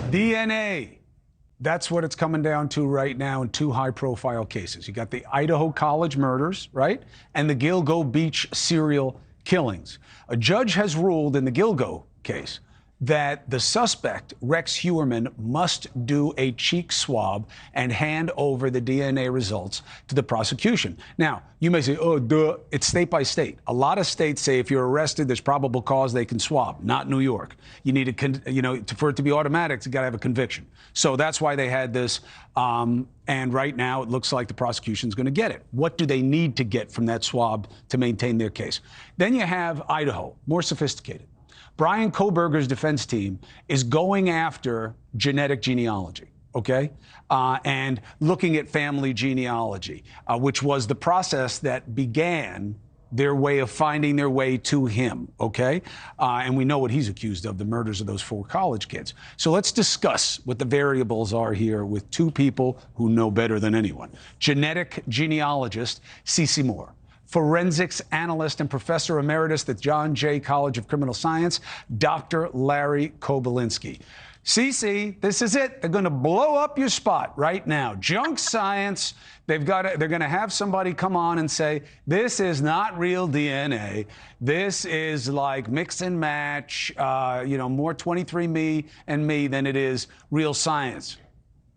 DNA. That's what it's coming down to right now in two high-profile cases. You got the Idaho college murders, right, and the Gilgo Beach serial killings. A judge has ruled in the Gilgo case that the suspect, Rex Heuermann, must do a cheek swab and hand over the DNA results to the prosecution. Now, you may say, oh, duh, it's state by state. A lot of states say if you're arrested, there's probable cause, they can swab. Not New York. You need for it to be automatic, you got to have a conviction. So that's why they had this. And right now, it looks like the prosecution's going to get it. What do they need to get from that swab to maintain their case? Then you have Idaho, more sophisticated. Bryan Kohberger's defense team is going after genetic genealogy, okay, and looking at family genealogy, which was the process that began their way of finding their way to him, okay? And we know what he's accused of, the murders of those 4 college kids. So let's discuss what the variables are here with 2 people who know better than anyone. Genetic genealogist Cece Moore, forensics analyst and professor emeritus at the John Jay College of Criminal Science, Dr. Larry Kobilinsky. Cece, this is it. They're going to blow up your spot right now. Junk science. They're going to have somebody come on and say, this is not real DNA. This is like mix and match, more 23andMe and me than it is real science.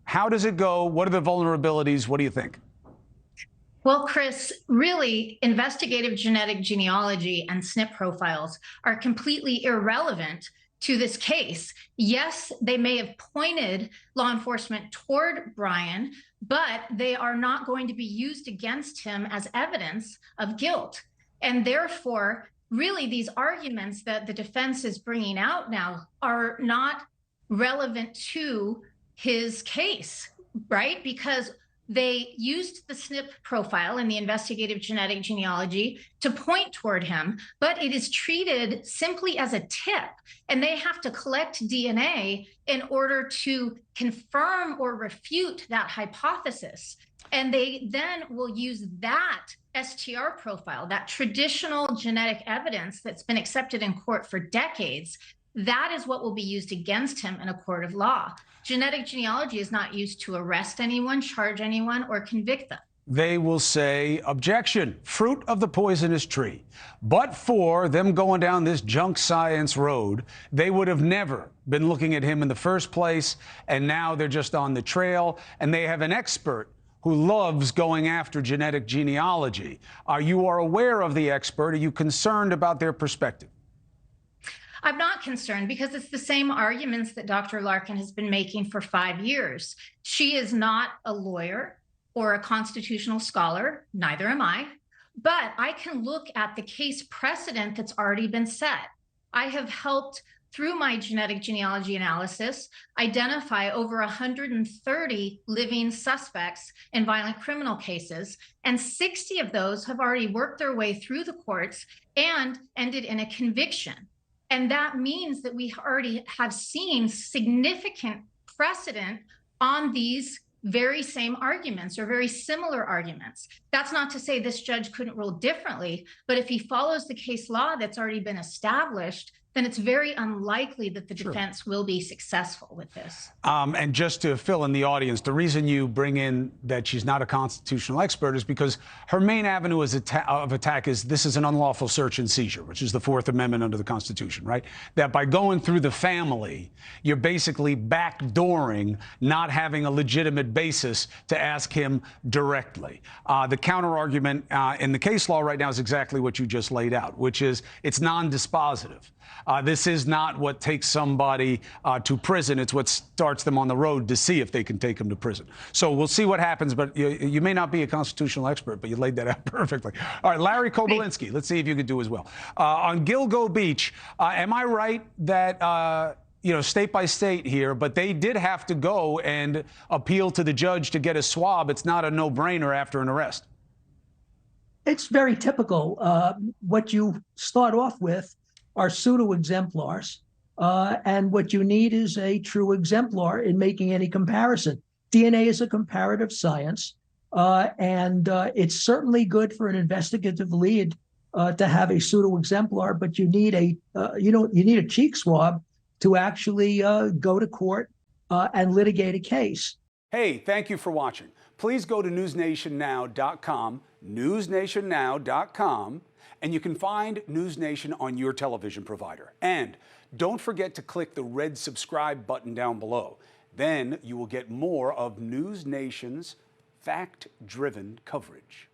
How does it go? What are the vulnerabilities? What do you think? Well, Chris, really, investigative genetic genealogy and SNP profiles are completely irrelevant to this case. Yes, they may have pointed law enforcement toward Bryan, but they are not going to be used against him as evidence of guilt. And therefore, really, these arguments that the defense is bringing out now are not relevant to his case, right? Because they used the SNP profile in the investigative genetic genealogy to point toward him, but it is treated simply as a tip, and they have to collect DNA in order to confirm or refute that hypothesis. And they then will use that STR profile, that traditional genetic evidence that's been accepted in court for decades. That is what will be used against him in a court of law. Genetic genealogy is not used to arrest anyone, charge anyone, or convict them. They will say, objection, fruit of the poisonous tree. But for them going down this junk science road, they would have never been looking at him in the first place. And now they're just on the trail, and they have an expert who loves going after genetic genealogy. Are you aware of the expert? Are you concerned about their perspective? I'm not concerned because it's the same arguments that Dr. Larkin has been making for 5 years. She is not a lawyer or a constitutional scholar, neither am I, but I can look at the case precedent that's already been set. I have helped, through my genetic genealogy analysis, identify over 130 living suspects in violent criminal cases, and 60 of those have already worked their way through the courts and ended in a conviction. And that means that we already have seen significant precedent on these very same arguments or very similar arguments. That's not to say this judge couldn't rule differently, but if he follows the case law that's already been established, then it's very unlikely that the defense will be successful with this. And just to fill in the audience, the reason you bring in that she's not a constitutional expert is because her main avenue of attack is this is an unlawful search and seizure, which is the 4th Amendment under the Constitution, right? That by going through the family, you're basically backdooring not having a legitimate basis to ask him directly. The counter argument in the case law right now is exactly what you just laid out, which is it's non-dispositive. This is not what takes somebody to prison. It's what starts them on the road to see if they can take them to prison. So we'll see what happens, but you may not be a constitutional expert, but you laid that out perfectly. All right, Larry Kobilinsky, let's see if you can do as well. On Gilgo Beach, am I right that, state by state here, but they did have to go and appeal to the judge to get a swab? It's not a no-brainer after an arrest. It's very typical. What you start off with are pseudo-exemplars, and what you need is a true exemplar in making any comparison. DNA is a comparative science, and it's certainly good for an investigative lead to have a pseudo-exemplar, but you need a cheek swab to actually go to court and litigate a case. Hey, thank you for watching. Please go to newsnationnow.com, newsnationnow.com, and you can find NewsNation on your television provider. And don't forget to click the red subscribe button down below. Then you will get more of NewsNation's fact-driven coverage.